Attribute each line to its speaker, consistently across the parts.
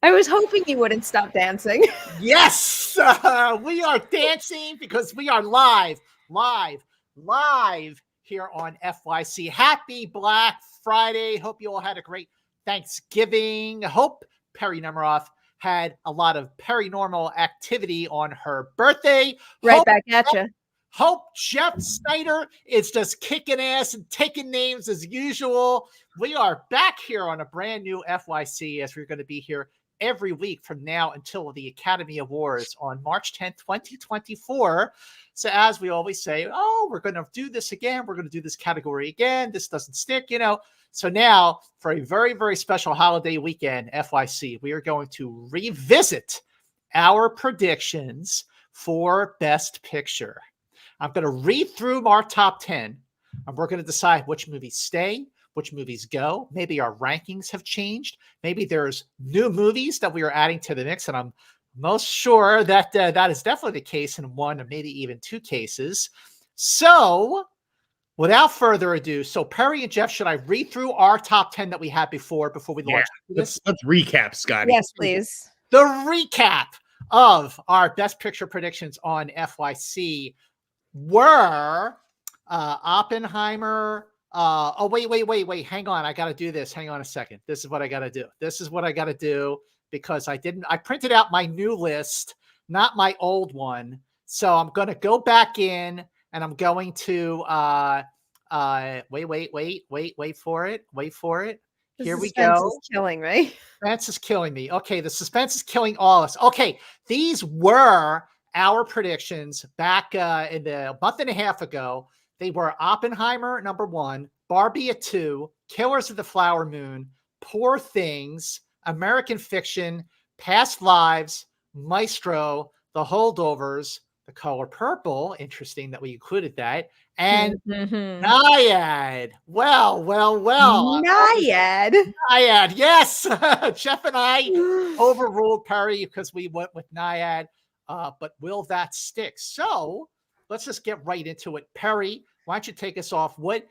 Speaker 1: I was hoping you wouldn't stop dancing.
Speaker 2: Yes, we are dancing because we are live here on FYC. Happy Black Friday. Hope you all had a great Thanksgiving. Hope Perri Nemiroff had a lot of paranormal activity on her birthday.
Speaker 1: Right back at you.
Speaker 2: Hope Jeff Snyder is just kicking ass and taking names as usual. We are back here on a brand new FYC, as we're going to be here every week from now until the Academy Awards on March 10th, 2024. So as we always say, oh, we're going to do this again. We're going to do this category again. This doesn't stick, you know. So now for a very, very special holiday weekend, FYC, we are going to revisit our predictions for Best Picture. I'm going to read through our top 10, and we're going to decide which movies stay, which movies go. Maybe our rankings have changed. Maybe there's new movies that we are adding to the mix, and I'm most sure that that is definitely the case in one or maybe even two cases. So without further ado, so Perri and Jeff, should I read through our top 10 that we had before we launch this?
Speaker 3: Let's recap, Scotty.
Speaker 1: Yes, please.
Speaker 2: The recap of our Best Picture predictions on FYC were Oppenheimer. Wait. Hang on. I got to do this. Hang on a second. This is what I got to do because I printed out my new list, not my old one. So I'm going to go back in and I'm going to, wait for it. Here we go.
Speaker 1: Suspense is killing me.
Speaker 2: Suspense is killing me. Okay. The suspense is killing all of us. Okay. These were our predictions back in the month and a half ago. They were Oppenheimer, number 1, Barbie at 2, Killers of the Flower Moon, Poor Things, American Fiction, Past Lives, Maestro, The Holdovers, The Color Purple. Interesting that we included that. And Naiad. Well.
Speaker 1: Naiad.
Speaker 2: Naiad, yes. Jeff and I overruled Perri because we went with Naiad. But will that stick? So let's just get right into it. Perri, why don't you take us off? What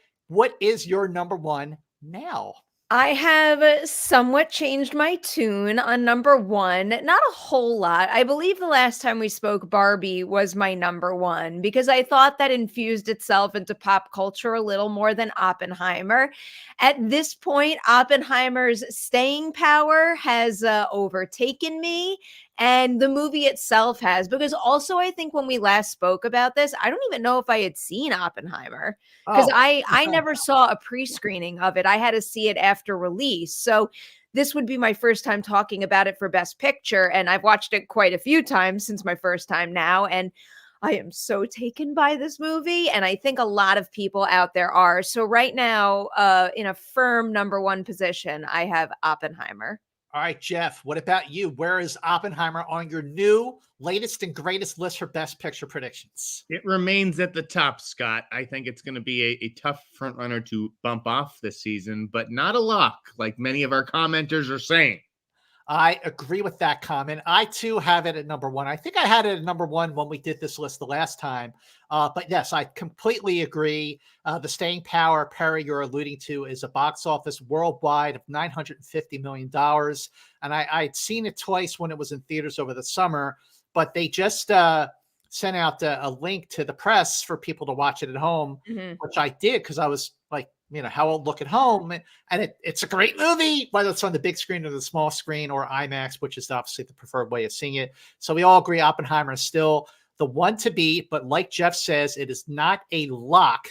Speaker 2: is your number 1 now?
Speaker 1: I have somewhat changed my tune on number 1. Not a whole lot. I believe the last time we spoke, Barbie was my number 1 because I thought that infused itself into pop culture a little more than Oppenheimer. At this point, Oppenheimer's staying power has overtaken me. And the movie itself has, because also I think when we last spoke about this, I don't even know if I had seen Oppenheimer because I never saw a pre-screening of it. I had to see it after release. So this would be my first time talking about it for Best Picture. And I've watched it quite a few times since my first time now. And I am so taken by this movie. And I think a lot of people out there are. So right now, in a firm number 1 position, I have Oppenheimer.
Speaker 2: All right, Jeff, what about you? Where is Oppenheimer on your new, latest, and greatest list for Best Picture predictions?
Speaker 3: It remains at the top, Scott. I think it's going to be a tough frontrunner to bump off this season, but not a lock, like many of our commenters are saying.
Speaker 2: I agree with that comment. I, too, have it at number 1. I think I had it at number 1 when we did this list the last time. But yes, I completely agree. The staying power, Perri, you're alluding to, is a box office worldwide of $950 million. And I'd seen it twice when it was in theaters over the summer, but they just sent out a link to the press for people to watch it at home, which I did because I was like, how I'll look at home. And it's a great movie, whether it's on the big screen or the small screen or IMAX, which is obviously the preferred way of seeing it. So we all agree Oppenheimer is still the one to beat, but like Jeff says, it is not a lock.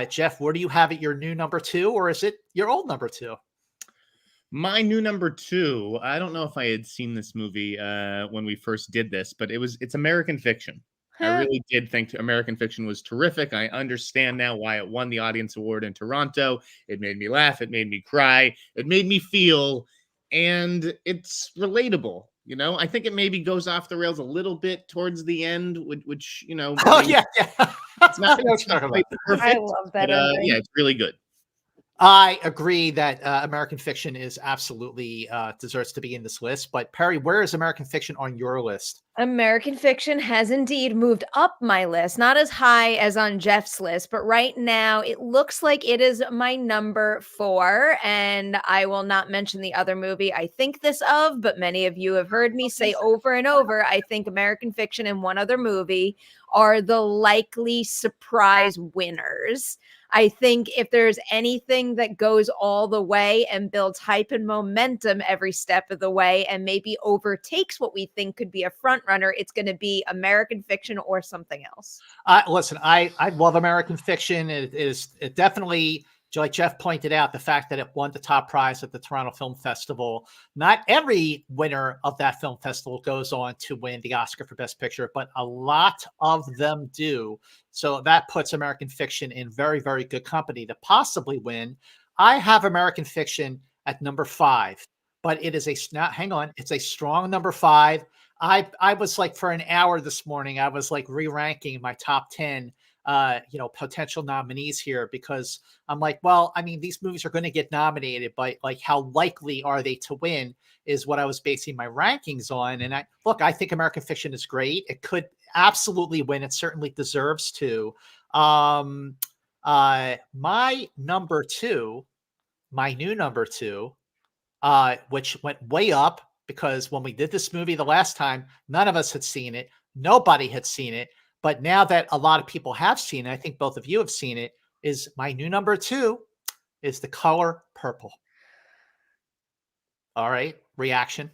Speaker 2: Jeff, where do you have it? Your new number 2, or is it your old number 2?
Speaker 3: My new number 2, I don't know if I had seen this movie when we first did this, but it's American Fiction. I really did think American Fiction was terrific. I understand now why it won the Audience Award in Toronto. It made me laugh. It made me cry. It made me feel, and it's relatable. I think it maybe goes off the rails a little bit towards the end, which
Speaker 2: Oh, yeah.
Speaker 3: It's not perfect,
Speaker 1: I love that.
Speaker 3: but, yeah, it's really good.
Speaker 2: I agree that American Fiction is absolutely deserves to be in this list. But Perry, where is American Fiction on your list?
Speaker 1: American Fiction has indeed moved up my list, not as high as on Jeff's list, but right now it looks like it is my number 4. And I will not mention the other movie I think this of, but many of you have heard me say over and over, I think American Fiction and one other movie are the likely surprise winners. I think if there's anything that goes all the way and builds hype and momentum every step of the way and maybe overtakes what we think could be a front runner, it's going to be American Fiction or something else.
Speaker 2: Listen, I love American Fiction. It definitely, like Jeff pointed out, the fact that it won the top prize at the Toronto Film Festival. Not every winner of that film festival goes on to win the Oscar for Best Picture, but a lot of them do. So that puts American Fiction in very, very good company to possibly win. I have American Fiction at number 5, but it is hang on, it's a strong number 5. I was like, for an hour this morning, I was like re-ranking my top 10 potential nominees here, because I'm like, well, I mean, these movies are going to get nominated, but like, how likely are they to win is what I was basing my rankings on. And I think American Fiction is great. It could absolutely win. It certainly deserves to. My number 2, my new number 2, which went way up, because when we did this movie the last time, none of us had seen it. Nobody had seen it. But now that a lot of people have seen it, I think both of you have seen it, is my new number 2 is The Color Purple. All right, reaction.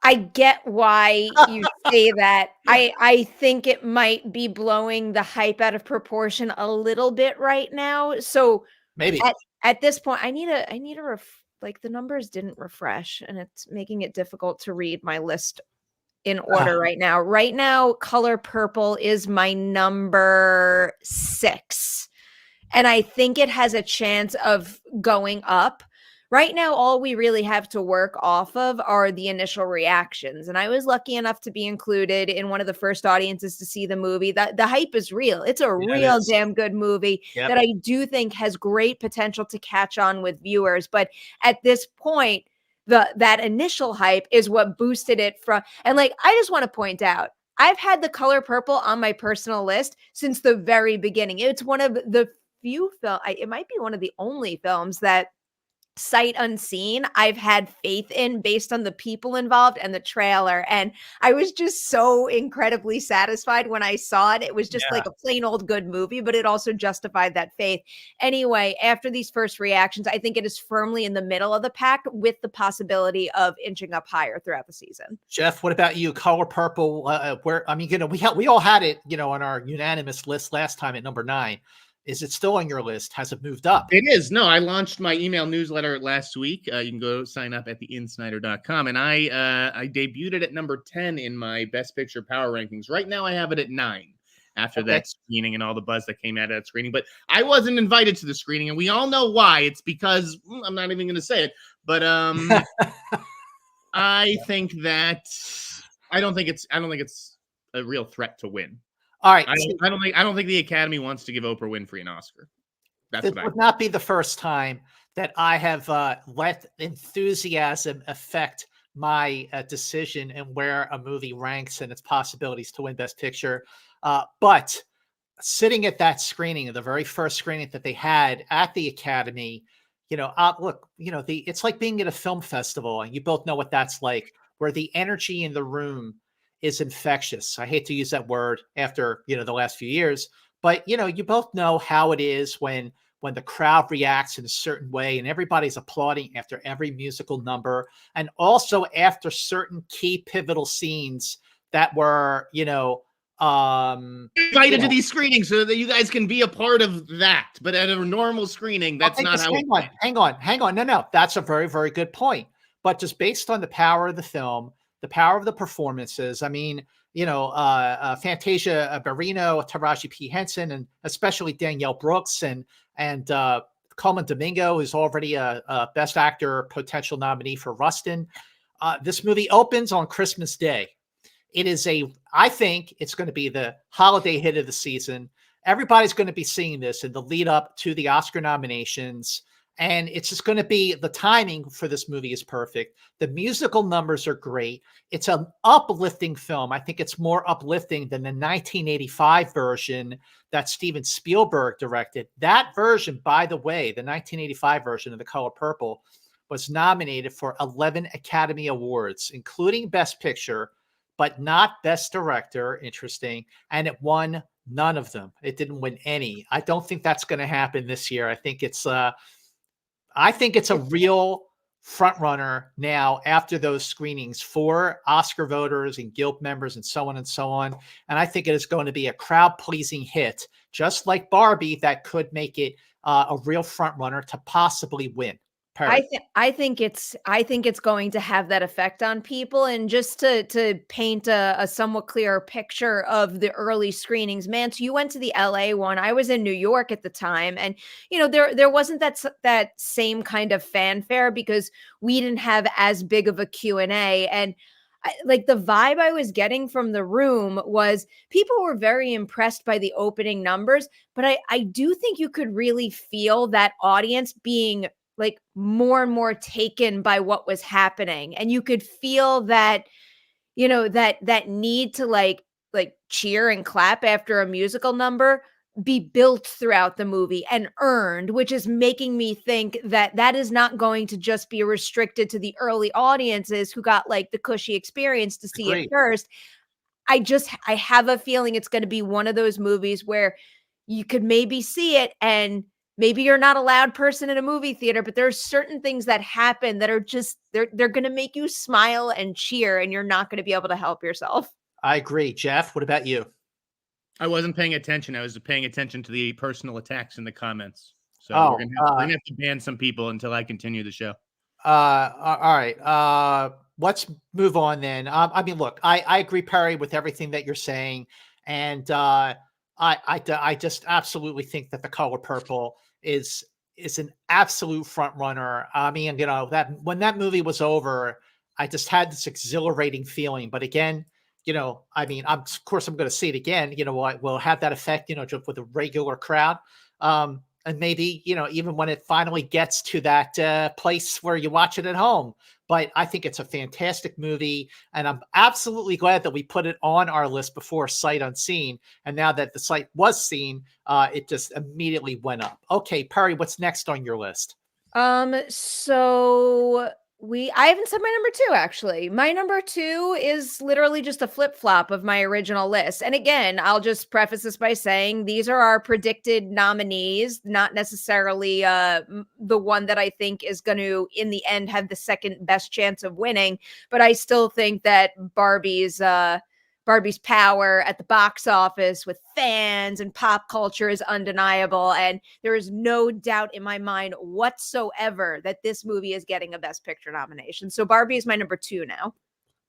Speaker 1: I get why you say that. I think it might be blowing the hype out of proportion a little bit right now. So
Speaker 2: Maybe.
Speaker 1: at this point, I need a like the numbers didn't refresh, and it's making it difficult to read my list in order right now. Right now, Color Purple is my number 6. And I think it has a chance of going up. Right now, all we really have to work off of are the initial reactions. And I was lucky enough to be included in one of the first audiences to see the movie. That the hype is real. It's a real damn good movie that I do think has great potential to catch on with viewers. But at this point, that initial hype is what boosted it from. And like, I just want to point out, I've had The Color Purple on my personal list since the very beginning. It's one of the few it might be one of the only films that sight unseen I've had faith in based on the people involved and the trailer. And I was just so incredibly satisfied when I saw it. It was just like a plain old good movie, but it also justified that faith. Anyway, after these first reactions, I think it is firmly in the middle of the pack with the possibility of inching up higher throughout the season.
Speaker 2: Jeff, what about you? Color Purple, where, I mean, we all had it, on our unanimous list last time at number 9. Is it still on your list? Has it moved up?
Speaker 3: It is. No, I launched my email newsletter last week. You can go sign up at theinsnyder.com. And I debuted it at number 10 in my Best Picture Power Rankings. Right now, I have it at 9 after that screening and all the buzz that came out of that screening. But I wasn't invited to the screening, and we all know why. It's because I'm not even going to say it. But I think that I don't think it's a real threat to win.
Speaker 2: All right.
Speaker 3: I don't think the Academy wants to give Oprah Winfrey an Oscar.
Speaker 2: This would not be the first time that I have let enthusiasm affect my decision and where a movie ranks and its possibilities to win Best Picture. But sitting at that screening, the very first screening that they had at the Academy, look, it's like being at a film festival, and you both know what that's like, where the energy in the room is infectious. I hate to use that word after, the last few years, but you both know how it is when the crowd reacts in a certain way and everybody's applauding after every musical number, and also after certain key pivotal scenes that were,
Speaker 3: invited to these screenings so that you guys can be a part of that. But at a normal screening, that's not how
Speaker 2: hang on. No, that's a very, very good point. But just based on the power of the film, the power of the performances. I mean, Fantasia Barrino, Taraji P. Henson, and especially Danielle Brooks and Coleman Domingo, who's already a Best Actor potential nominee for Rustin. This movie opens on Christmas Day. I think it's going to be the holiday hit of the season. everybody's going to be seeing this in the lead up to the Oscar nominations. And it's just going to be, the timing for this movie is perfect. The musical numbers are great. It's an uplifting film. I think it's more uplifting than the 1985 version that Steven Spielberg directed. That version, by the way, the 1985 version of The Color Purple, was nominated for 11 Academy Awards, including Best Picture, but not Best Director. Interesting. And it won none of them. It didn't win any. I don't think that's going to happen this year. I think it's a real front runner now after those screenings for Oscar voters and guild members and so on and so on. And I think it is going to be a crowd pleasing hit, just like Barbie, that could make it a real front runner to possibly win. Perri.
Speaker 1: I think it's going to have that effect on people. And just to paint a somewhat clearer picture of the early screenings, man, so you went to the LA one. I was in New York at the time, and there wasn't that same kind of fanfare because we didn't have as big of a Q&A. And like the vibe I was getting from the room was people were very impressed by the opening numbers, but I do think you could really feel that audience being like more and more taken by what was happening. And you could feel that, that need to like cheer and clap after a musical number be built throughout the movie and earned, which is making me think that that is not going to just be restricted to the early audiences who got like the cushy experience to see it first. I have a feeling it's going to be one of those movies where you could maybe see it and maybe you're not a loud person in a movie theater, but there are certain things that happen that are just, they're going to make you smile and cheer, and you're not going to be able to help yourself.
Speaker 2: I agree. Jeff, what about you?
Speaker 3: I wasn't paying attention. I was paying attention to the personal attacks in the comments. So we're gonna have to ban some people until I continue the show.
Speaker 2: All right. Let's move on then. I mean, look, I agree, Perri, with everything that you're saying. And I just absolutely think that The Color Purple is an absolute front runner. I mean, that when that movie was over, I just had this exhilarating feeling. But again, I mean, of course I'm going to see it again. We'll have that effect, just with a regular crowd. And maybe, even when it finally gets to that place where you watch it at home. But I think it's a fantastic movie, and I'm absolutely glad that we put it on our list before Sight Unseen. And now that the sight was seen, it just immediately went up. Okay, Perri, what's next on your list?
Speaker 1: So I haven't said my number 2, actually. My number 2 is literally just a flip-flop of my original list. And again, I'll just preface this by saying these are our predicted nominees, not necessarily the one that I think is going to, in the end, have the second best chance of winning. But I still think that Barbie's power at the box office with fans and pop culture is undeniable. And there is no doubt in my mind whatsoever that this movie is getting a Best Picture nomination. So Barbie is my number 2 now.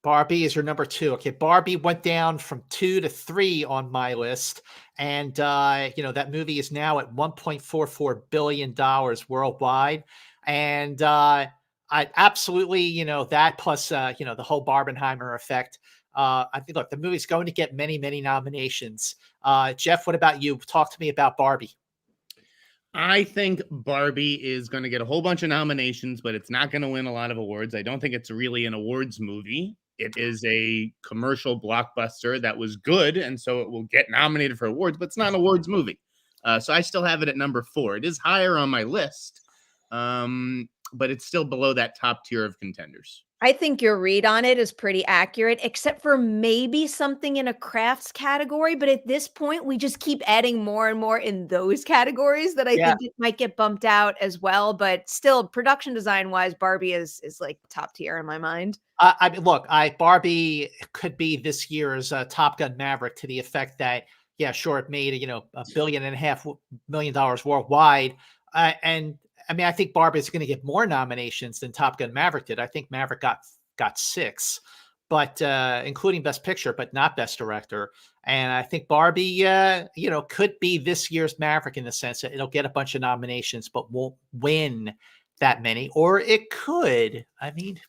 Speaker 2: Barbie is your number 2. Okay, Barbie went down from 2 to 3 on my list. And, that movie is now at $1.44 billion worldwide. And I absolutely, that plus, the whole Barbenheimer effect. I think, look, the movie's going to get many, many nominations. Jeff, what about you? Talk to me about Barbie.
Speaker 3: I think Barbie is going to get a whole bunch of nominations, but it's not going to win a lot of awards. I don't think it's really an awards movie. It is a commercial blockbuster that was good, and so it will get nominated for awards, but it's not an awards movie. So I still have it at number 4. It is higher on my list, but it's still below that top tier of contenders.
Speaker 1: I think your read on it is pretty accurate, except for maybe something in a crafts category. But at this point, we just keep adding more and more in those categories that I think it might get bumped out as well. But still, production design wise, Barbie is like top tier in my mind.
Speaker 2: I mean, look, Barbie could be this year's Top Gun Maverick, to the effect that, yeah, sure, it made $1.5 billion worldwide, and I mean, I think Barbie is going to get more nominations than Top Gun Maverick did. I think Maverick got 6, but including Best Picture, but not Best Director. And I think Barbie, could be this year's Maverick in the sense that it'll get a bunch of nominations, but won't win that many. Or it could. I mean,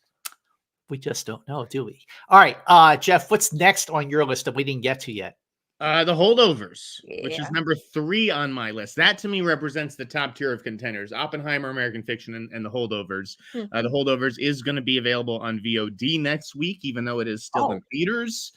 Speaker 2: we just don't know, do we? All right, Jeff, what's next on your list that we didn't get to yet?
Speaker 3: The Holdovers, which is
Speaker 1: Yeah.
Speaker 3: number 3 on my list. That to me represents the top tier of contenders. Oppenheimer, American Fiction, and The Holdovers.
Speaker 1: Hmm.
Speaker 3: The Holdovers is going to be available on VOD next week, even though it is still in theaters,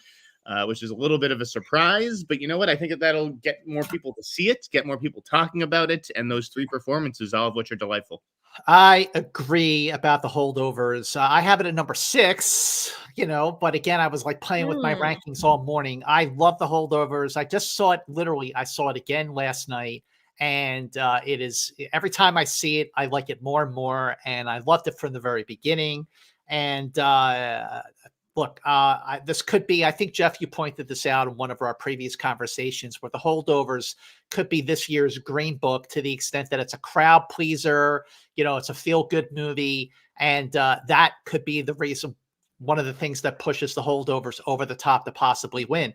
Speaker 3: which is a little bit of a surprise. But you know what? I think that that'll get more people to see it, get more people talking about it, and those 3 performances, all of which are delightful.
Speaker 2: I agree about the Holdovers. I have it at number 6, but again, I was like playing with my
Speaker 1: Hmm.
Speaker 2: rankings all morning. I love the Holdovers. I just saw it literally. I saw it again last night, and it is every time I see it, I like it more and more, and I loved it from the very beginning. And look, this could be. I think Jeff, you pointed this out in one of our previous conversations, where the Holdovers could be this year's Green Book to the extent that it's a crowd pleaser. It's a feel-good movie, and that could be the reason, one of the things that pushes the Holdovers over the top to possibly win.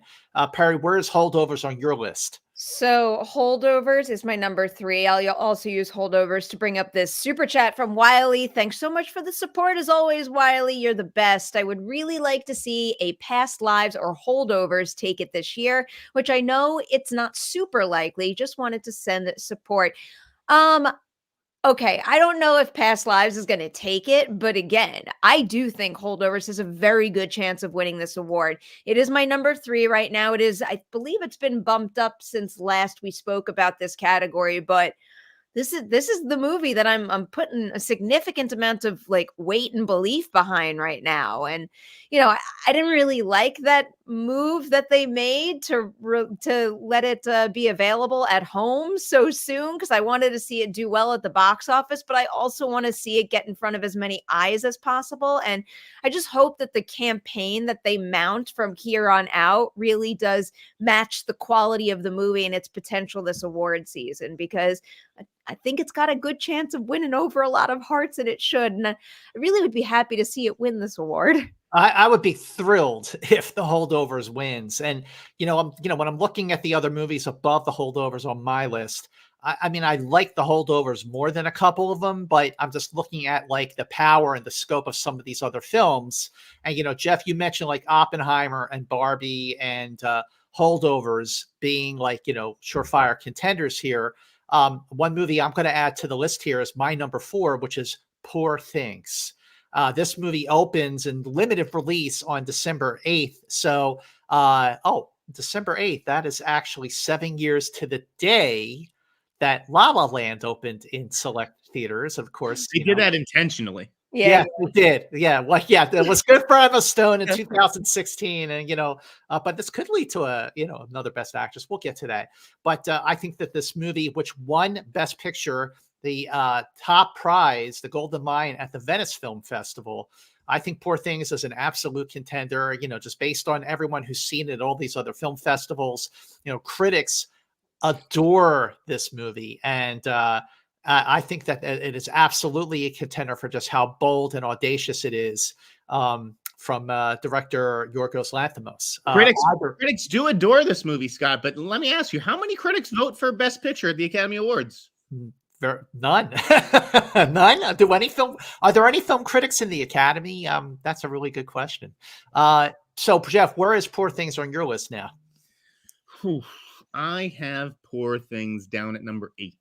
Speaker 2: Perry, where's Holdovers on your list?
Speaker 1: So Holdovers is my number 3. I'll also use Holdovers to bring up this super chat from Wiley. Thanks so much for the support as always, Wiley. You're the best. I would really like to see a Past Lives or Holdovers take it this year, which I know it's not super likely. Just wanted to send support. Okay, I don't know if Past Lives is going to take it, but again, I do think Holdovers has a very good chance of winning this award. It is my number 3 right now. It is, I believe it's been bumped up since last we spoke about this category, but this is the movie that I'm putting a significant amount of like weight and belief behind right now. And I didn't really like that move that they made to let it be available at home so soon, because I wanted to see it do well at the box office, but I also want to see it get in front of as many eyes as possible. And I just hope that the campaign that they mount from here on out really does match the quality of the movie and its potential this award season, because I think it's got a good chance of winning over a lot of hearts, and it should. And I really would be happy to see it win this award.
Speaker 2: I would be thrilled if the Holdovers wins. And when I'm looking at the other movies above the Holdovers on my list, I mean, I like the Holdovers more than a couple of them, but I'm just looking at like the power and the scope of some of these other films. And Jeff, you mentioned like Oppenheimer and Barbie and Holdovers being like surefire contenders here. One movie I'm going to add to the list here is my number 4, which is Poor Things. This movie opens in limited release on December 8th. So, December 8th, that is actually 7 years to the day that La La Land opened in select theaters, of course.
Speaker 3: They did that intentionally.
Speaker 2: Yeah, it did. Yeah, well, yeah, it was good for Emma Stone in 2016, and but this could lead to another Best Actress. We'll get to that, but I think that this movie, which won Best Picture, the top prize, the Golden Lion at the Venice Film Festival, I think Poor Things is an absolute contender. Just based on everyone who's seen it at all these other film festivals, critics adore this movie, and I think that it is absolutely a contender for just how bold and audacious it is, from director Yorgos Lanthimos.
Speaker 3: Critics do adore this movie, Scott, but let me ask you, how many critics vote for Best Picture at the Academy Awards?
Speaker 2: None. None. Are there any film critics in the Academy? That's a really good question. So Jeff, where is Poor Things on your list now?
Speaker 3: I have Poor Things down at number 8.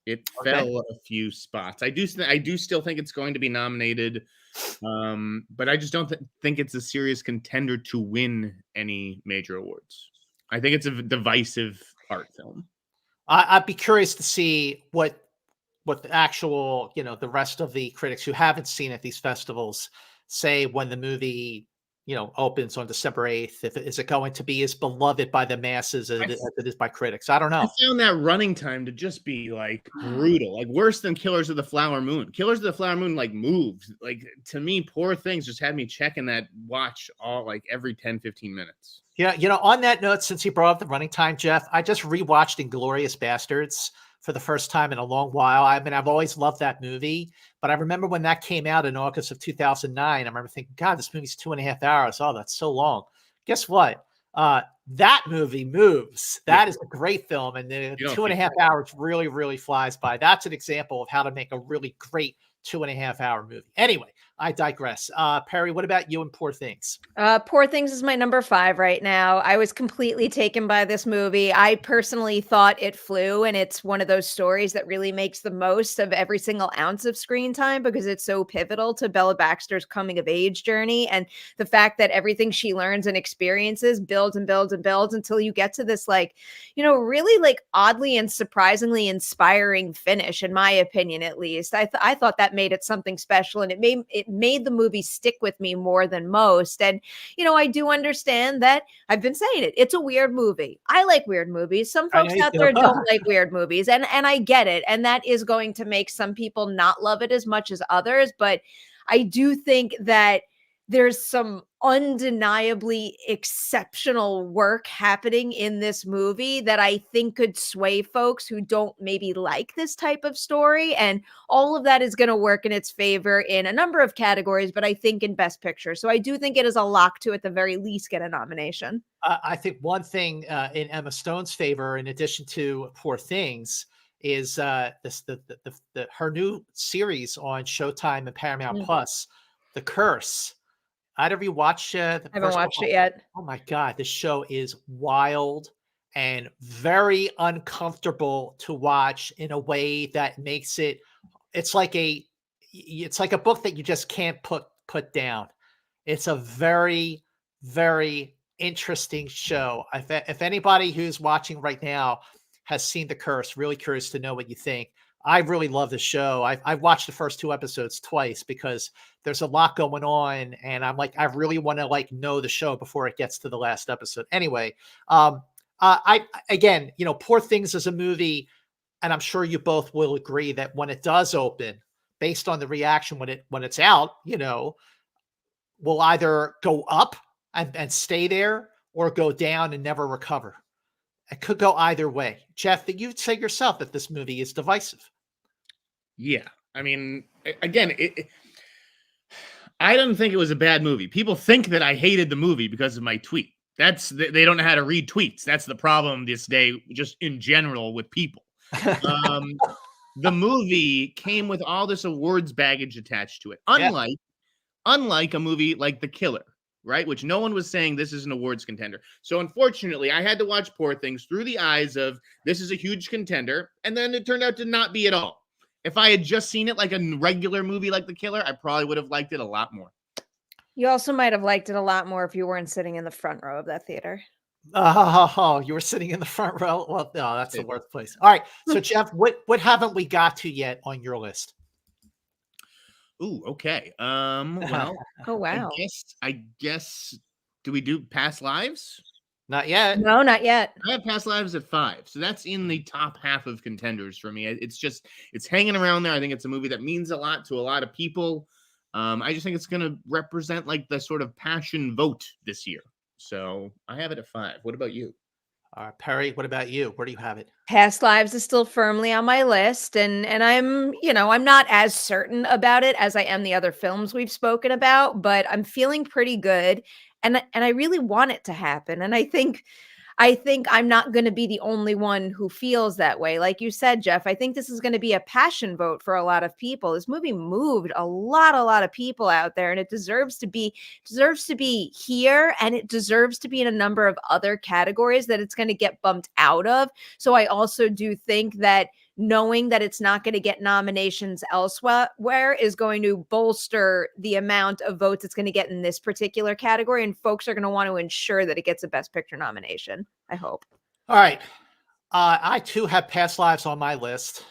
Speaker 3: It fell a few spots. I do still think it's going to be nominated, but I just don't think it's a serious contender to win any major awards. I think it's a divisive art film.
Speaker 2: I'd be curious to see what the actual, the rest of the critics who haven't seen it at these festivals say when the movie opens on December 8th. Is it going to be as beloved by the masses as it is by critics? I don't know.
Speaker 3: I found that running time to just be like brutal, like worse than Killers of the Flower Moon. Killers of the Flower Moon like moved. Like to me, Poor Things just had me checking that watch all like every 10-15 minutes.
Speaker 2: Yeah, on that note, since you brought up the running time, Jeff, I just rewatched Inglourious Bastards for the first time in a long while. I mean, I've always loved that movie, but I remember when that came out in August of 2009, I remember thinking, God, this movie's 2.5 hours. Oh, that's so long. Guess what? That movie moves. That is a great film. And the 2.5 hours really, really flies by. That's an example of how to make a really great 2.5 hour movie. Anyway, I digress. Perry, what about you and Poor Things?
Speaker 1: Poor Things is my number 5 right now. I was completely taken by this movie. I personally thought it flew, and it's one of those stories that really makes the most of every single ounce of screen time because it's so pivotal to Bella Baxter's coming of age journey, and the fact that everything she learns and experiences builds and builds and builds until you get to this, like, really like oddly and surprisingly inspiring finish, in my opinion, at least. I thought that made it something special, and it made the movie stick with me more than most. And I do understand that I've been saying it. It's a weird movie. I like weird movies. Some
Speaker 2: I
Speaker 1: folks
Speaker 2: know you
Speaker 1: out
Speaker 2: do.
Speaker 1: there don't like weird movies, and I get it. And that is going to make some people not love it as much as others. But I do think that there's some undeniably exceptional work happening in this movie that I think could sway folks who don't maybe like this type of story. And all of that is going to work in its favor in a number of categories, but I think in Best Picture. So I do think it is a lock to, at the very least, get a nomination.
Speaker 2: I think one thing in Emma Stone's favor, in addition to Poor Things, is her new series on Showtime and Paramount
Speaker 1: Mm.
Speaker 2: Plus, The Curse. Either of you watch the
Speaker 1: I haven't
Speaker 2: first
Speaker 1: watched
Speaker 2: one?
Speaker 1: it yet.
Speaker 2: Oh my God, this show is wild and very uncomfortable to watch in a way that makes it's like it's like a book that you just can't put down. It's a very, very interesting show. If anybody who's watching right now has seen The Curse, really curious to know what you think. I really love the show. I've watched the first 2 episodes twice because there's a lot going on, and I'm like, I really want to like know the show before it gets to the last episode. Anyway, I again, Poor Things is a movie, and I'm sure you both will agree that when it does open, based on the reaction when it's out, will either go up and stay there or go down and never recover. It could go either way. Jeff, that you'd say yourself that this movie is divisive.
Speaker 3: Yeah. I mean, again, I don't think it was a bad movie. People think that I hated the movie because of my tweet. They don't know how to read tweets. That's the problem this day, just in general with people. The movie came with all this awards baggage attached to it. Unlike a movie like The Killer, right? Which no one was saying this is an awards contender. So unfortunately, I had to watch Poor Things through the eyes of this is a huge contender, and then it turned out to not be at all. If I had just seen it like a regular movie like The Killer, I probably would have liked it a lot more.
Speaker 1: You also might have liked it a lot more if you weren't sitting in the front row of that theater.
Speaker 2: Oh, you were sitting in the front row. Well, no, that's the worst place. All right. So Jeff, what haven't we got to yet on your list?
Speaker 3: Ooh, okay. Well,
Speaker 1: Oh, wow.
Speaker 3: I guess, do we do Past Lives?
Speaker 2: Not yet.
Speaker 1: No, not yet.
Speaker 3: I have Past Lives at 5, so that's in the top half of contenders for me. It's hanging around there. I think it's a movie that means a lot to a lot of people. I just think it's going to represent like the sort of passion vote this year. So I have it at 5. What about you?
Speaker 2: Perry, what about you? Where do you have it?
Speaker 1: Past Lives is still firmly on my list, and I'm, I'm not as certain about it as I am the other films we've spoken about, but I'm feeling pretty good, and I really want it to happen, and I think I'm not going to be the only one who feels that way. Like you said, Jeff, I think this is going to be a passion vote for a lot of people. This movie moved a lot of people out there, and it deserves to be here, and it deserves to be in a number of other categories that it's going to get bumped out of. So I also do think that knowing that it's not going to get nominations elsewhere is going to bolster the amount of votes it's going to get in this particular category. And folks are going to want to ensure that it gets a Best Picture nomination, I hope.
Speaker 2: All right. I too have Past Lives on my list,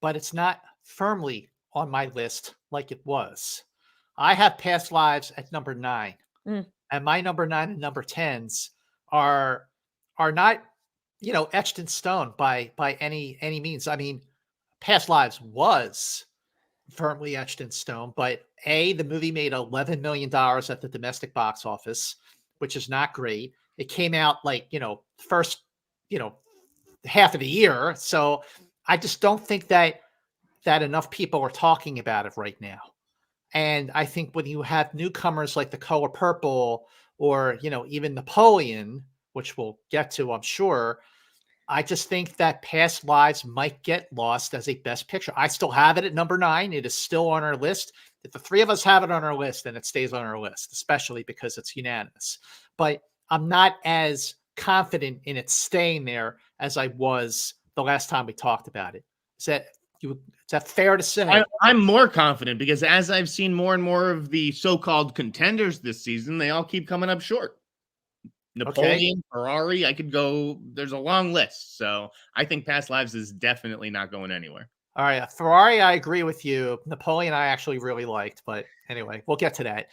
Speaker 2: but it's not firmly on my list like it was. I have Past Lives at number 9. And my number 9 and number 10s are not etched in stone by any means. I mean, Past Lives was firmly etched in stone, but the movie made $11 million at the domestic box office, which is not great. It came out like, first, half of the year. So I just don't think that enough people are talking about it right now. And I think when you have newcomers like The Color Purple or, even Napoleon, which we'll get to, I'm sure, I just think that Past Lives might get lost as a Best Picture. I still have it at number 9. It is still on our list. If the three of us have it on our list, then it stays on our list, especially because it's unanimous. But I'm not as confident in it staying there as I was the last time we talked about it. Is that fair to say?
Speaker 3: I'm more confident because as I've seen more and more of the so-called contenders this season, they all keep coming up short. Napoleon, Ferrari, I could go, there's a long list. So I think Past Lives is definitely not going anywhere.
Speaker 2: All right. Ferrari, I agree with you. Napoleon, I actually really liked, but anyway, we'll get to that.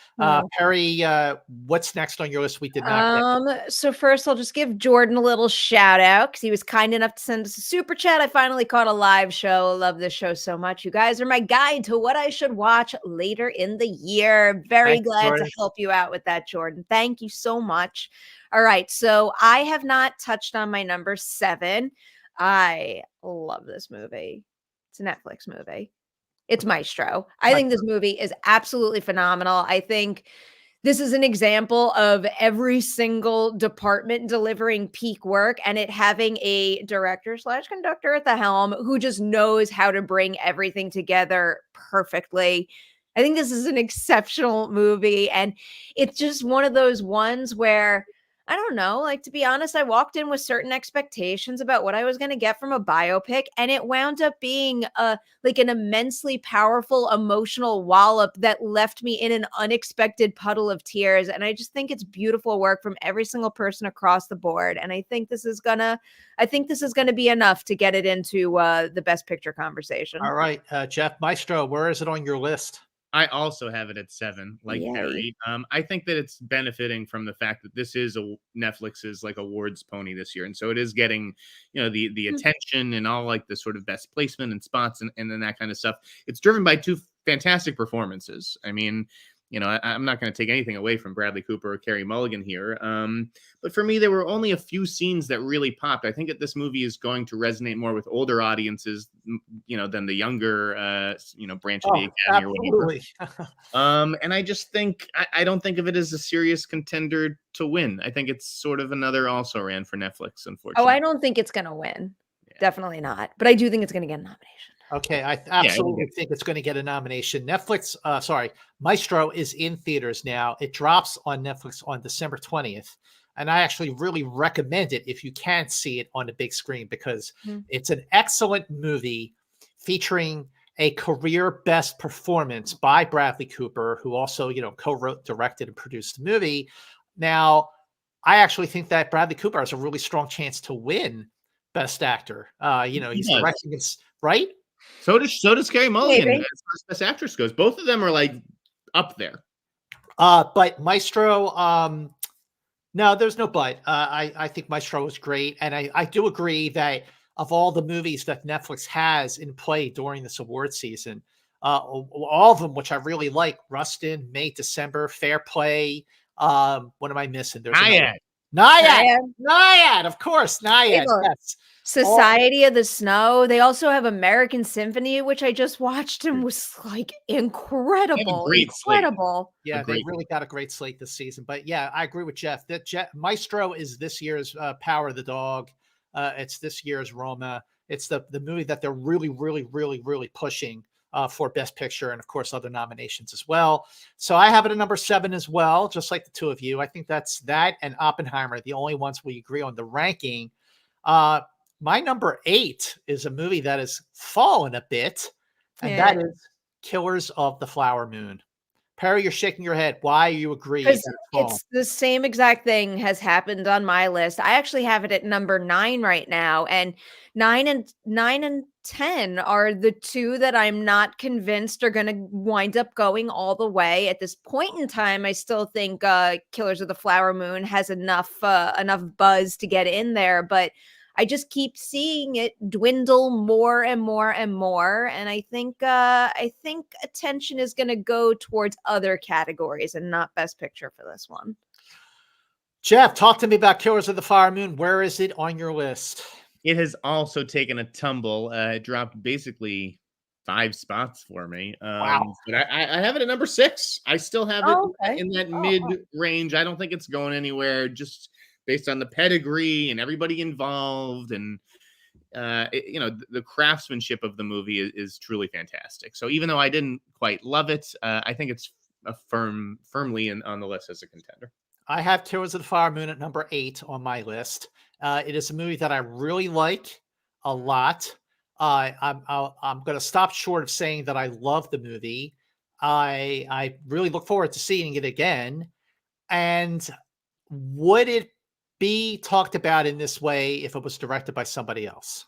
Speaker 2: Perri, what's next on your list we did not get?
Speaker 1: So first I'll just give Jordan a little shout out because he was kind enough to send us a super chat. I finally caught a live show. I love this show so much. You guys are my guide to what I should watch later in the year. Very glad to help you out with that, Jordan. Thank you so much. All right. So I have not touched on my number 7. I love this movie. It's a Netflix movie. It's Maestro. I think this movie is absolutely phenomenal. I think this is an example of every single department delivering peak work and it having a director/conductor at the helm who just knows how to bring everything together perfectly. I think this is an exceptional movie. And it's just one of those ones where, I don't know, like, to be honest, I walked in with certain expectations about what I was going to get from a biopic, and it wound up being like an immensely powerful emotional wallop that left me in an unexpected puddle of tears. And I just think it's beautiful work from every single person across the board. And I think this is gonna be enough to get it into the Best Picture conversation.
Speaker 2: All right, Jeff, Maestro, where is it on your list?
Speaker 3: I also have it at 7, like Perri. I think that it's benefiting from the fact that this is Netflix's like awards pony this year, and so it is getting, the attention and all like the sort of best placement and spots and then that kind of stuff. It's driven by 2 fantastic performances. I mean, I'm not going to take anything away from Bradley Cooper or Carey Mulligan here. But for me, there were only a few scenes that really popped. I think that this movie is going to resonate more with older audiences, than the younger, branch of the Academy or whatever. And I just think, I don't think of it as a serious contender to win. I think it's sort of another also-ran for Netflix, unfortunately.
Speaker 1: Oh, I don't think it's going to win. Yeah. Definitely not. But I do think it's going to get a nomination.
Speaker 2: Okay, I absolutely think it's going to get a nomination. Maestro is in theaters now. It drops on Netflix on December 20th. And I actually really recommend it if you can't see it on the big screen because it's an excellent movie featuring a career best performance by Bradley Cooper, who also, co-wrote, directed, and produced the movie. Now, I actually think that Bradley Cooper has a really strong chance to win Best Actor. He's directing this, right?
Speaker 3: So does Carey Mulligan as far as Best Actress goes. Both of them are like up there.
Speaker 2: But Maestro, no, there's no but. I think Maestro was great. And I do agree that of all the movies that Netflix has in play during this award season, all of them, which I really like, Rustin, May, December, Fair Play. What am I missing? There's Naiad, of course. Naiad, yes.
Speaker 1: Society of the Snow. They also have American Symphony, which I just watched and was like incredible. Incredible.
Speaker 2: Yeah, they really got a great slate this season. But yeah, I agree with Jeff. That Maestro is this year's Power of the Dog. It's this year's Roma. It's the movie that they're really, really, really, really pushing for Best Picture and, of course, other nominations as well. So I have it at number 7 as well, just like the two of you. I think that's that and Oppenheimer, the only ones we agree on the ranking. My number 8 is a movie that has fallen a bit, and that is Killers of the Flower Moon. Perri, you're shaking your head. Why you agree?
Speaker 1: It's the same exact thing has happened on my list. I actually have it at number 9 right now, and 9 and 10 are the 2 that I'm not convinced are going to wind up going all the way. At this point in time, I still think Killers of the Flower Moon has enough buzz to get in there, but I just keep seeing it dwindle more and more and more. And I think attention is going to go towards other categories and not Best Picture for this one.
Speaker 2: Jeff, talk to me about Killers of the Flower Moon. Where is it on your list?
Speaker 3: It has also taken a tumble. It dropped basically 5 spots for me.
Speaker 2: Wow.
Speaker 3: But I have it at number 6. I still have it in that mid-range. I don't think it's going anywhere. Just based on the pedigree and everybody involved. And the craftsmanship of the movie is truly fantastic. So even though I didn't quite love it, I think it's firmly on the list as a contender.
Speaker 2: I have Killers of the Flower Moon at number 8 on my list. It is a movie that I really like a lot. I'm going to stop short of saying that I love the movie. I really look forward to seeing it again. And would it be talked about in this way if it was directed by somebody else?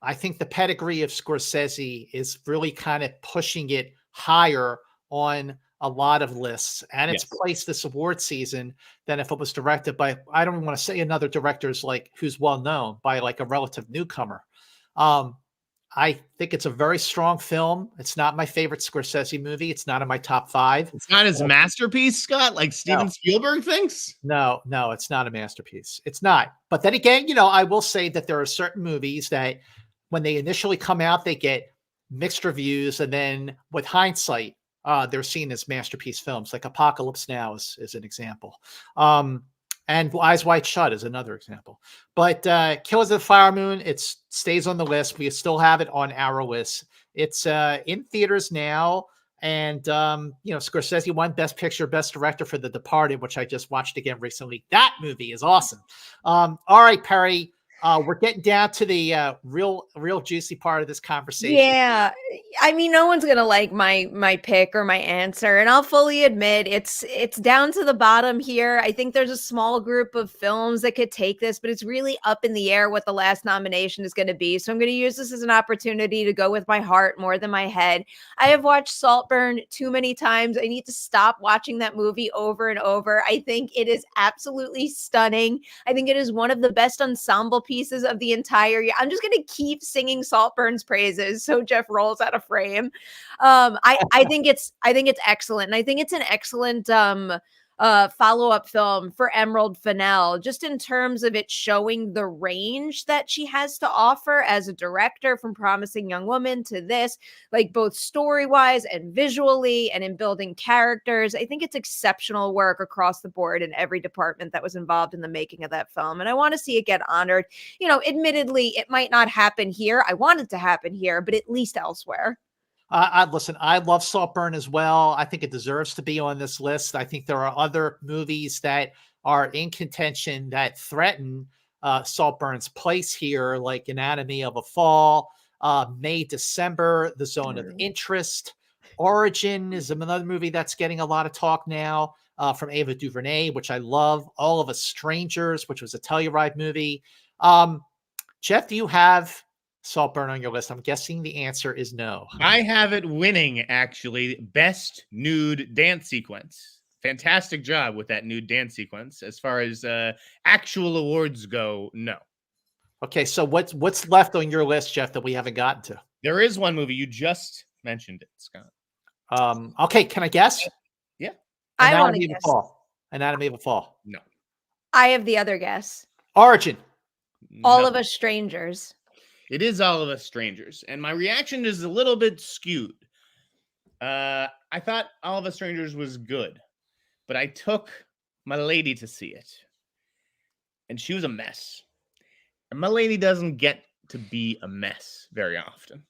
Speaker 2: I think the pedigree of Scorsese is really kind of pushing it higher on a lot of lists, and its
Speaker 3: Yes.
Speaker 2: place this award season than if it was directed by, I don't even want to say another director's like who's well known, by like a relative newcomer. I think it's a very strong film. It's not my favorite Scorsese movie. It's not in my top 5.
Speaker 3: It's not his masterpiece, Scott, like Steven Spielberg thinks.
Speaker 2: No, it's not a masterpiece. It's not. But then again, I will say that there are certain movies that when they initially come out, they get mixed reviews. And then with hindsight, they're seen as masterpiece films. Like Apocalypse Now is an example. And Eyes Wide Shut is another example. But Killers of the Flower Moon, it stays on the list. We still have it on our list. It's in theaters now. And, Scorsese won Best Picture, Best Director for The Departed, which I just watched again recently. That movie is awesome. All right, Perri, we're getting down to the real juicy part of this conversation.
Speaker 1: Yeah. I mean, no one's gonna like my pick or my answer, and I'll fully admit it's down to the bottom here. I think there's a small group of films that could take this, but it's really up in the air what the last nomination is going to be. So I'm going to use this as an opportunity to go with my heart more than my head. I have watched Saltburn too many times. I need to stop watching that movie over and over. I think it is absolutely stunning. I think it is one of the best ensemble pieces of the entire year. I'm just going to keep singing Saltburn's praises so Jeff rolls out of frame. I think it's excellent. And I think it's an excellent follow-up film for Emerald Fennell, just in terms of it showing the range that she has to offer as a director, from Promising Young Woman to this, like both story-wise and visually and in building characters. I think it's exceptional work across the board in every department that was involved in the making of that film. And I want to see it get honored. Admittedly, it might not happen here. I want it to happen here, but at least elsewhere.
Speaker 2: Listen, I love Saltburn as well. I think it deserves to be on this list. I think there are other movies that are in contention that threaten Saltburn's place here, like Anatomy of a Fall, May, December, The Zone of Interest. Origin is another movie that's getting a lot of talk now, from Ava DuVernay, which I love. All of Us Strangers, which was a Telluride movie. Jeff, do you have Saltburn on your list? I'm guessing the answer is no.
Speaker 3: I have it winning, actually. Best nude dance sequence. Fantastic job with that nude dance sequence. As far as actual awards go, no.
Speaker 2: Okay, so what's left on your list, Jeff, that we haven't gotten to?
Speaker 3: There is one movie. You just mentioned it, Scott.
Speaker 2: Okay, can I guess?
Speaker 3: Yeah.
Speaker 1: I want to guess.
Speaker 2: Anatomy of a Fall.
Speaker 3: No.
Speaker 1: I have the other guess.
Speaker 2: Origin.
Speaker 1: All of Us Strangers.
Speaker 3: It is All of Us Strangers, and my reaction is a little bit skewed. I thought All of Us Strangers was good, but I took my lady to see it, and she was a mess. And my lady doesn't get to be a mess very often.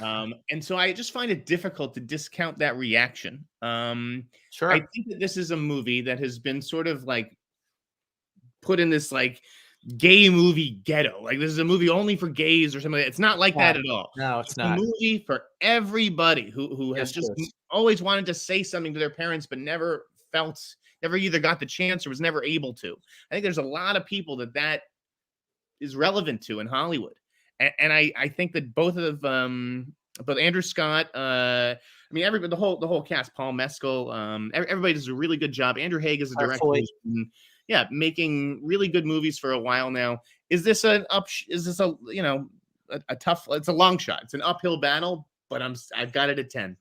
Speaker 3: And so I just find it difficult to discount that reaction.
Speaker 2: Sure.
Speaker 3: I think that this is a movie that has been sort of like put in this like gay movie ghetto. Like this is a movie only for gays or something. It's not like that at all.
Speaker 2: No, it's not.
Speaker 3: A movie for everybody who has just always wanted to say something to their parents, but never either got the chance or was never able to. I think there's a lot of people that is relevant to in Hollywood. And I think that both Andrew Scott, everybody, the whole cast, Paul Mescal, everybody does a really good job. Andrew Haig is a director who's been, making really good movies for a while now. Is this a tough, it's a long shot. It's an uphill battle, but I've got it at 10.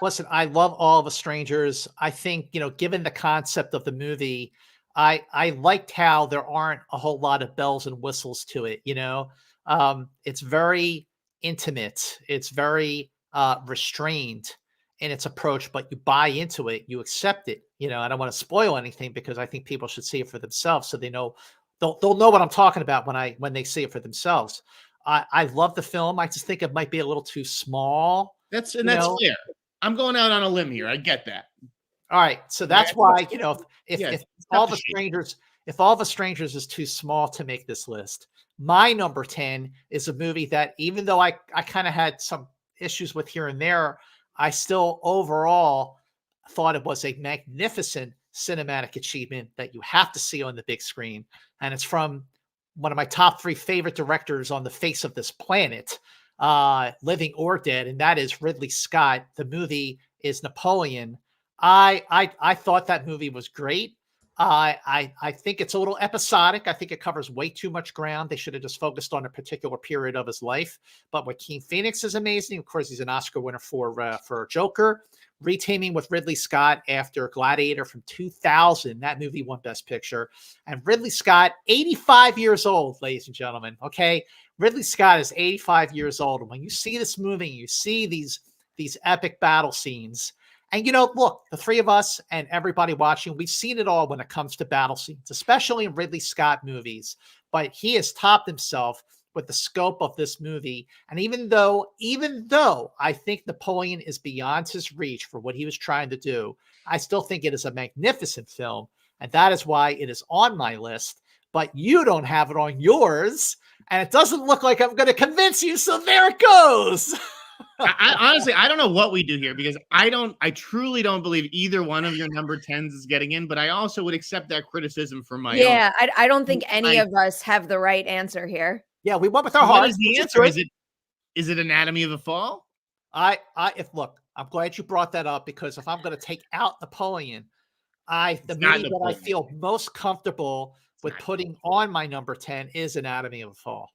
Speaker 2: Listen, I love All of Us Strangers. I think, given the concept of the movie, I liked how there aren't a whole lot of bells and whistles to it. It's very intimate. It's very restrained in its approach, but you buy into it, you accept it. I don't want to spoil anything because I think people should see it for themselves, so they know they'll know what I'm talking about when they see it for themselves. I love the film. I just think it might be a little too small.
Speaker 3: That's
Speaker 2: You
Speaker 3: fair.
Speaker 2: know?
Speaker 3: I'm going out on a limb here. I get that.
Speaker 2: All right, so
Speaker 3: Right, I
Speaker 2: that's
Speaker 3: think
Speaker 2: why, you know,
Speaker 3: yeah,
Speaker 2: if
Speaker 3: it's tough
Speaker 2: all
Speaker 3: to
Speaker 2: the
Speaker 3: shape.
Speaker 2: strangers, if all the strangers is too small to make this list, my number 10 is a movie that even though I kind of had some issues with here and there, I still overall thought it was a magnificent cinematic achievement that you have to see on the big screen. And it's from one of my top 3 favorite directors on the face of this planet, living or dead, and that is Ridley Scott. The movie is Napoleon. I thought that movie was great. I think it's a little episodic. I think it covers way too much ground. They should have just focused on a particular period of his life. But Joaquin Phoenix is amazing. Of course, he's an Oscar winner for Joker. Reteaming with Ridley Scott after Gladiator from 2000. That movie won Best Picture. And Ridley Scott, 85 years old, ladies and gentlemen. Okay, Ridley Scott is 85 years old. And when you see this movie, you see these epic battle scenes. And, you know, look, the 3 of us and everybody watching, we've seen it all when it comes to battle scenes, especially in Ridley Scott movies. But he has topped himself with the scope of this movie. And even though I think Napoleon is beyond his reach for what he was trying to do, I still think it is a magnificent film. And that is why it is on my list. But you don't have it on yours. And it doesn't look like I'm going to convince you. So there it goes.
Speaker 3: I honestly, I don't know what we do here because I truly don't believe either one of your number 10s is getting in, but I also would accept that criticism for my own.
Speaker 1: Yeah, I don't think any of us have the right answer here.
Speaker 2: Yeah, we went with our
Speaker 3: What
Speaker 2: hearts.
Speaker 3: is the answer? Is it Anatomy of a Fall?
Speaker 2: Look, I'm glad you brought that up because if I'm going to take out Napoleon, the
Speaker 3: It's not
Speaker 2: movie that I
Speaker 3: Napoleon.
Speaker 2: feel most comfortable with putting on my number 10 is Anatomy of a Fall.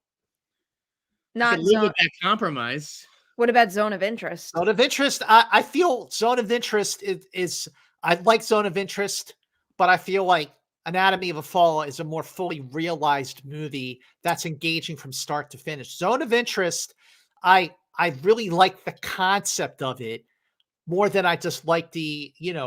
Speaker 3: I
Speaker 1: Not
Speaker 3: could live
Speaker 1: zone.
Speaker 3: with that compromise.
Speaker 1: What about Zone of Interest?
Speaker 2: Zone of Interest, I feel Zone of Interest is I like Zone of Interest, but I feel like Anatomy of a Fall is a more fully realized movie that's engaging from start to finish. Zone of Interest, I really like the concept of it more than I just like the, it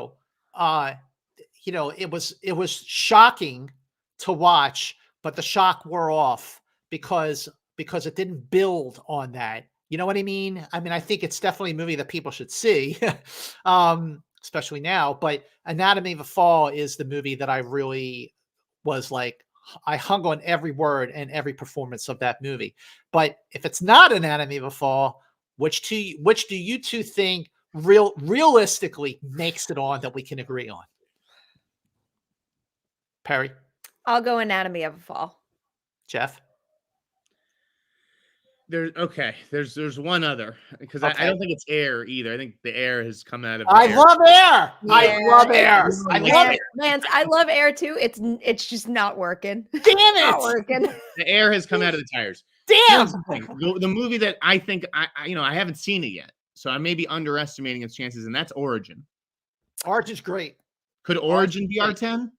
Speaker 2: was shocking to watch, but the shock wore off because it didn't build on that. You know what I mean? I mean, I think it's definitely a movie that people should see, especially now. But Anatomy of a Fall is the movie that I really was like, I hung on every word and every performance of that movie. But if it's not Anatomy of a Fall, which do you two think realistically makes it on that we can agree on? Perry,
Speaker 1: I'll go Anatomy of a Fall.
Speaker 2: Jeff.
Speaker 3: There's one other because I don't think it's Air either. I think the Air has come out of.
Speaker 2: I love Air.
Speaker 1: Yeah.
Speaker 2: I love Air. I love it.
Speaker 1: Lance, I love Air too. It's just not working.
Speaker 2: Damn it!
Speaker 1: Not working.
Speaker 3: The Air has come out of the tires.
Speaker 2: Damn.
Speaker 3: The movie that I think I haven't seen it yet, so I may be underestimating its chances, and that's Origin.
Speaker 2: Origin's great.
Speaker 3: Could Origin be our 10?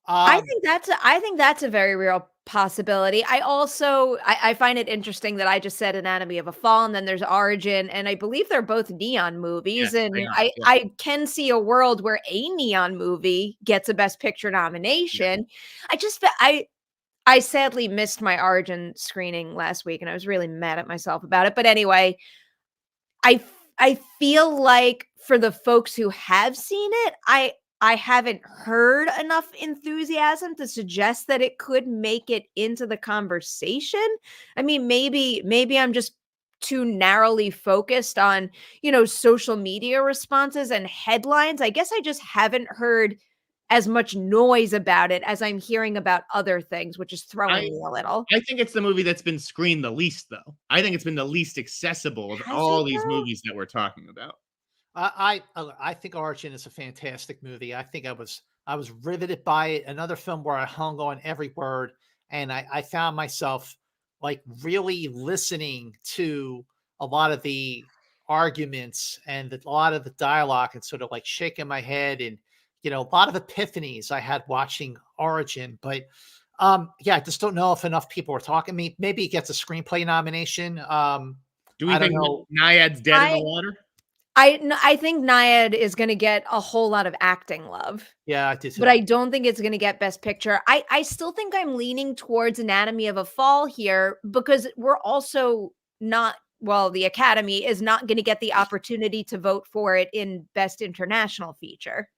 Speaker 1: I think that's a very real possibility. I also I find it interesting that I just said Anatomy of a Fall and then there's Origin, and I believe they're both neon movies.
Speaker 3: Yes,
Speaker 1: and
Speaker 3: they are,
Speaker 1: I
Speaker 3: yeah.
Speaker 1: I can see a world where a neon movie gets a Best Picture nomination. Yeah. I sadly missed my Origin screening last week, and I was really mad at myself about it. But anyway, I feel like for the folks who have seen it, I haven't heard enough enthusiasm to suggest that it could make it into the conversation. I mean, maybe I'm just too narrowly focused on, social media responses and headlines. I guess I just haven't heard as much noise about it as I'm hearing about other things, which is throwing me a little.
Speaker 3: I think it's the movie that's been screened the least, though. I think it's been the least accessible of
Speaker 1: Has
Speaker 3: all
Speaker 1: it,
Speaker 3: these
Speaker 1: though?
Speaker 3: movies that we're talking about.
Speaker 2: I think Origin is a fantastic movie. I think I was riveted by it. Another film where I hung on every word, and I found myself like really listening to a lot of the arguments and a lot of the dialogue, and sort of like shaking my head, and a lot of epiphanies I had watching Origin. But I just don't know if enough people were talking. Maybe it gets a screenplay nomination.
Speaker 3: Do we
Speaker 2: I don't
Speaker 3: think
Speaker 2: know.
Speaker 3: Naiad's dead in the water?
Speaker 1: I think Naiad is gonna get a whole lot of acting love,
Speaker 2: Yeah, I do
Speaker 1: but
Speaker 2: too.
Speaker 1: I don't think it's gonna get Best Picture. I still think I'm leaning towards Anatomy of a Fall here because we're also not well, the Academy is not gonna get the opportunity to vote for it in Best International Feature.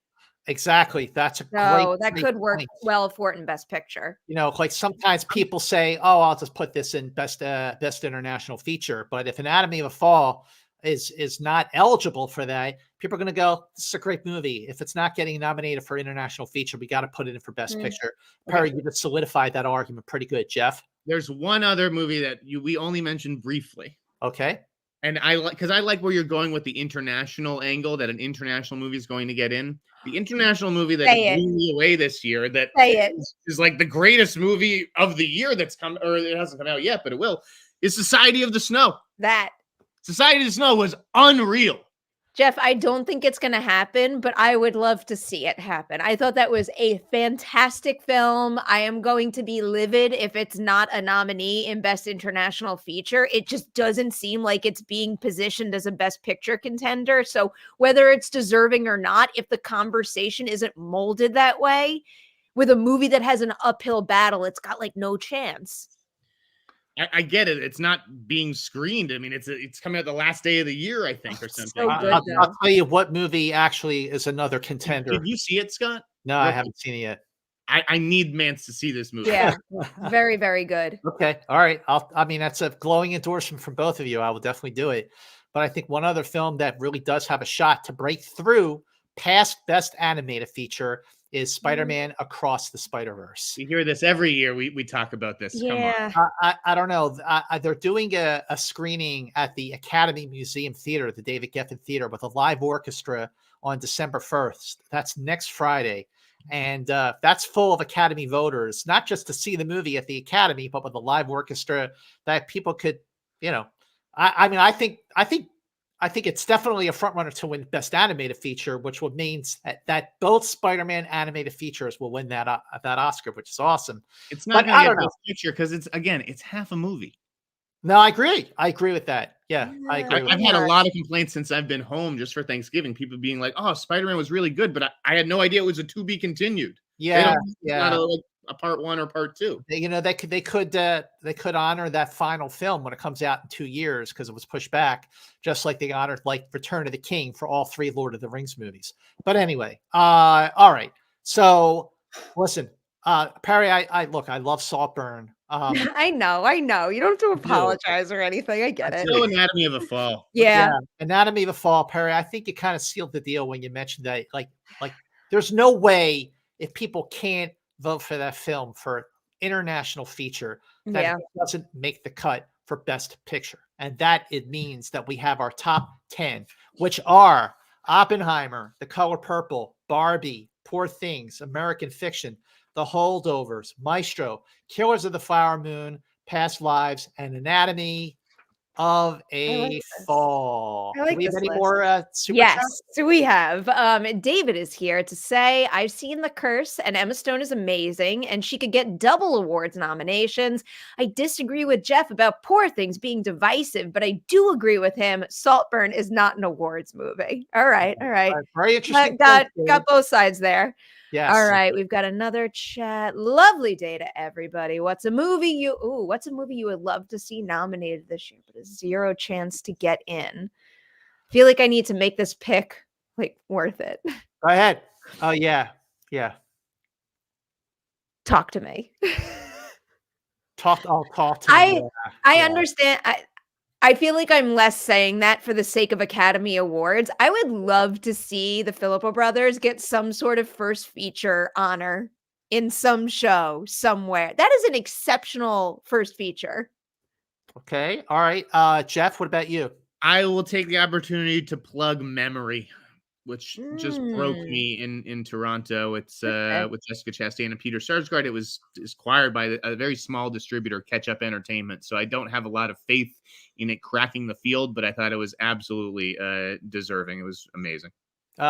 Speaker 2: Exactly. That's a great,
Speaker 1: So, that
Speaker 2: great
Speaker 1: could work
Speaker 2: point.
Speaker 1: well for it in Best Picture.
Speaker 2: You know, like sometimes people say, "Oh, I'll just put this in best international feature." But if Anatomy of a Fall is not eligible for that, people are going to go, "This is a great movie." If it's not getting nominated for international feature, we got to put it in for best
Speaker 1: Mm.
Speaker 2: picture.
Speaker 3: Okay.
Speaker 2: Perry, you just solidified that argument pretty good, Jeff.
Speaker 3: There's one other movie that we only mentioned briefly.
Speaker 2: Okay.
Speaker 3: And I like because I like where you're going with the international angle that an international movie is going to get in. The international movie that
Speaker 1: Say it.
Speaker 3: blew me away this year that
Speaker 1: Say it.
Speaker 3: is like the greatest movie of the year that's come or it hasn't come out yet, but it will, is Society of the Snow.
Speaker 1: That.
Speaker 3: Society of the Snow was unreal.
Speaker 1: Jeff, I don't think it's gonna happen, but I would love to see it happen. I thought that was a fantastic film. I am going to be livid if it's not a nominee in Best International Feature. It just doesn't seem like it's being positioned as a Best Picture contender. So whether it's deserving or not, if the conversation isn't molded that way, with a movie that has an uphill battle, it's got like no chance.
Speaker 3: I get it. It's not being screened. I mean, it's coming out the last day of the year, I think, or something.
Speaker 1: So good,
Speaker 2: I'll
Speaker 1: though.
Speaker 2: tell you what movie actually is another contender.
Speaker 3: Did you see it, Scott?
Speaker 2: No, I haven't seen it yet.
Speaker 3: I need Mance to see this movie.
Speaker 1: Yeah. Very, very good.
Speaker 2: Okay. All right. I mean, that's a glowing endorsement from both of you. I will definitely do it. But I think one other film that really does have a shot to break through past Best Animated Feature is Spider-Man Across the Spider-Verse.
Speaker 3: We hear this every year. We talk about this. Come on.
Speaker 1: Yeah.
Speaker 2: I don't know. They're doing a screening at the Academy Museum Theater, the David Geffen Theater, with a live orchestra on December 1st. That's next Friday. And that's full of Academy voters, not just to see the movie at the Academy, but with a live orchestra that people could, you know, I mean, I think it's definitely a front runner to win Best Animated Feature, which would means that both Spider-Man animated features will win that Oscar, which is awesome.
Speaker 3: It's not
Speaker 2: But I
Speaker 3: going to
Speaker 2: don't
Speaker 3: get
Speaker 2: know.
Speaker 3: Best Picture because it's half a movie.
Speaker 2: No, I agree. I agree with that. Yeah, I agree.
Speaker 3: I've had a lot of complaints since I've been home just for Thanksgiving. People being like, "Oh, Spider-Man was really good," but I had no idea it was a to be continued.
Speaker 2: Yeah,
Speaker 3: Not a part 1 or part 2.
Speaker 2: They could honor that final film when it comes out in 2 years because it was pushed back, just like they honored like Return of the King for all 3 Lord of the Rings movies. But anyway, all right. So listen, Perry, I look, I love Saltburn.
Speaker 1: I know. You don't have to apologize or anything. I get it.
Speaker 3: No Anatomy of a Fall.
Speaker 1: Yeah.
Speaker 2: Anatomy of a Fall, Perry. I think you kind of sealed the deal when you mentioned that. Like, there's no way if people can't vote for that film for international feature that
Speaker 1: Yeah.
Speaker 2: it doesn't make the cut for Best Picture, and that it means that we have our top 10, which are Oppenheimer, The Color Purple, Barbie, Poor Things, American Fiction, The Holdovers, Maestro, Killers of the Flower Moon, Past Lives, and Anatomy of a Fall.
Speaker 1: I like
Speaker 2: Do we have
Speaker 1: this
Speaker 2: any
Speaker 1: list.
Speaker 2: more super
Speaker 1: Yes,
Speaker 2: chats?
Speaker 1: so we have. David is here to say, I've seen The Curse and Emma Stone is amazing, and she could get double awards nominations. I disagree with Jeff about Poor Things being divisive, but I do agree with him. Saltburn is not an awards movie. All right.
Speaker 2: Very interesting.
Speaker 1: Got
Speaker 2: point, David.
Speaker 1: both sides there.
Speaker 2: Yes.
Speaker 1: All right, we've got another chat. Lovely day to everybody. What's a movie you would love to see nominated this year, but a 0 chance to get in? Feel like I need to make this pick like worth it.
Speaker 2: Go ahead. Oh yeah.
Speaker 1: Talk to me.
Speaker 2: I'll talk to you.
Speaker 1: I
Speaker 2: Yeah.
Speaker 1: understand. I feel like I'm less saying that for the sake of Academy Awards. I would love to see the Filippo brothers get some sort of first feature honor in some show somewhere. That is an exceptional first feature.
Speaker 2: Okay. All right. Jeff, what about you?
Speaker 3: I will take the opportunity to plug Memory, which just broke me in Toronto. It's with Jessica Chastain and Peter Sarsgaard. It was acquired by a very small distributor, Catch Up Entertainment. So I don't have a lot of faith in it cracking the field, but I thought it was absolutely deserving. It was amazing.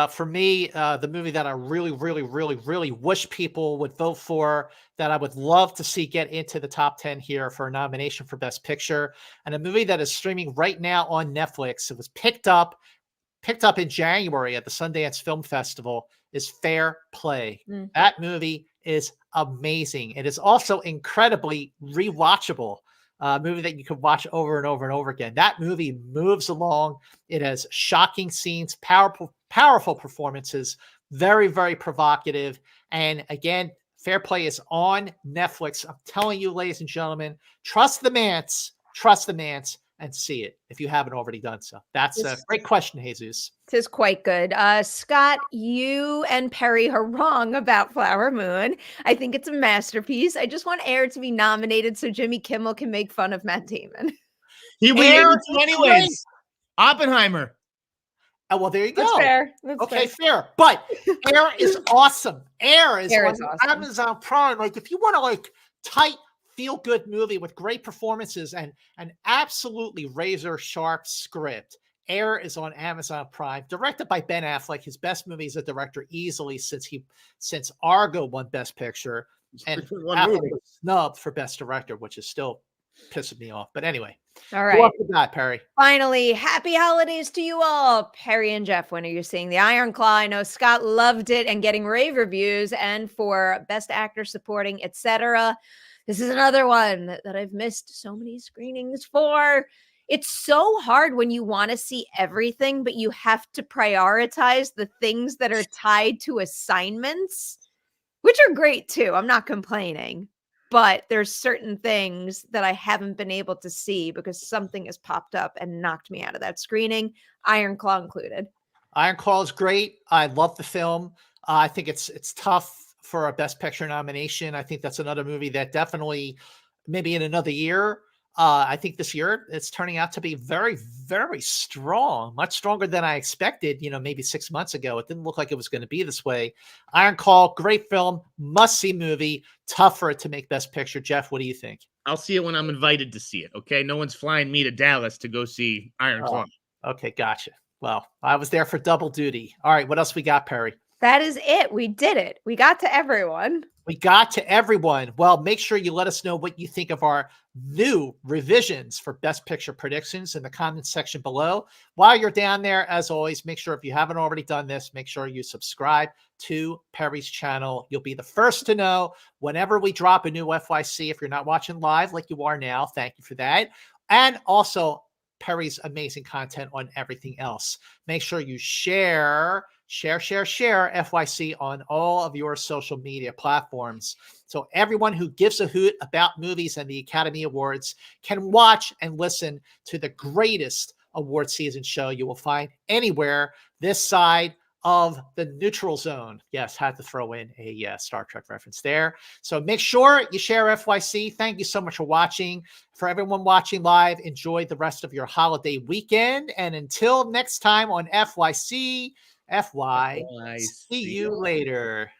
Speaker 2: For me, the movie that I really, really, really, really wish people would vote for, that I would love to see get into the top 10 here for a nomination for Best Picture, and a movie that is streaming right now on Netflix. It was picked up picked up in January at the Sundance Film Festival is Fair Play.
Speaker 1: Mm.
Speaker 2: That movie is amazing. It is also incredibly rewatchable. Movie that you could watch over and over and over again. That movie moves along. It has shocking scenes, powerful performances, very, very provocative. And again, Fair Play is on Netflix. I'm telling you, ladies and gentlemen, trust the Mance, and see it if you haven't already done so. That's a great question, Jesus.
Speaker 1: This is quite good. Scott, you and Perri are wrong about Flower Moon. I think it's a masterpiece. I just want Air to be nominated so Jimmy Kimmel can make fun of Matt Damon.
Speaker 3: He would
Speaker 2: Air
Speaker 3: hate you anyways. Oppenheimer.
Speaker 2: Oh, well, there you go.
Speaker 1: That's fair. That's
Speaker 2: Okay, fair. But Air is awesome. Air is on
Speaker 1: awesome.
Speaker 2: Amazon Prime. Like, if you want to like tight, feel-good movie with great performances and an absolutely razor-sharp script, Air is on Amazon Prime, directed by Ben Affleck. His best movie as a director easily since Argo won Best Picture, and Affleck was snubbed for Best Director, which is still pissing me off. But anyway,
Speaker 1: all right. What
Speaker 2: you got, Perri?
Speaker 1: Finally, happy holidays to you all. Perri and Jeff, when are you seeing The Iron Claw? I know Scott loved it and getting rave reviews, and for Best Actor Supporting, etc. This is another one that I've missed so many screenings for. It's so hard when you want to see everything, but you have to prioritize the things that are tied to assignments, which are great too. I'm not complaining, but there's certain things that I haven't been able to see because something has popped up and knocked me out of that screening, Iron Claw included.
Speaker 2: Iron Claw is great. I love the film. I think it's tough for a Best Picture nomination. I think that's another movie that definitely, maybe in another year, I think this year it's turning out to be very, very strong, much stronger than I expected, maybe 6 months ago. It didn't look like it was going to be this way. Iron Claw, great film, must-see movie, tough for it to make Best Picture. Jeff, what do you think?
Speaker 3: I'll see it when I'm invited to see it, okay? No one's flying me to Dallas to go see Iron Claw.
Speaker 2: Okay, gotcha. Well, I was there for double duty. All right, what else we got, Perri?
Speaker 1: That is it. We did it. We got to everyone.
Speaker 2: Well, make sure you let us know what you think of our new revisions for Best Picture predictions in the comments section below. While you're down there, as always, make sure if you haven't already done this, make sure you subscribe to Perri's channel. You'll be the first to know whenever we drop a new FYC. If you're not watching live like you are now, thank you for that. And also Perri's amazing content on everything else. Make sure you share FYC on all of your social media platforms. So everyone who gives a hoot about movies and the Academy Awards can watch and listen to the greatest award season show you will find anywhere this side of the neutral zone. Yes, had to throw in a Star Trek reference there. So make sure you share FYC. Thank you so much for watching. For everyone watching live, enjoy the rest of your holiday weekend. And until next time on FYC, FY, see you later.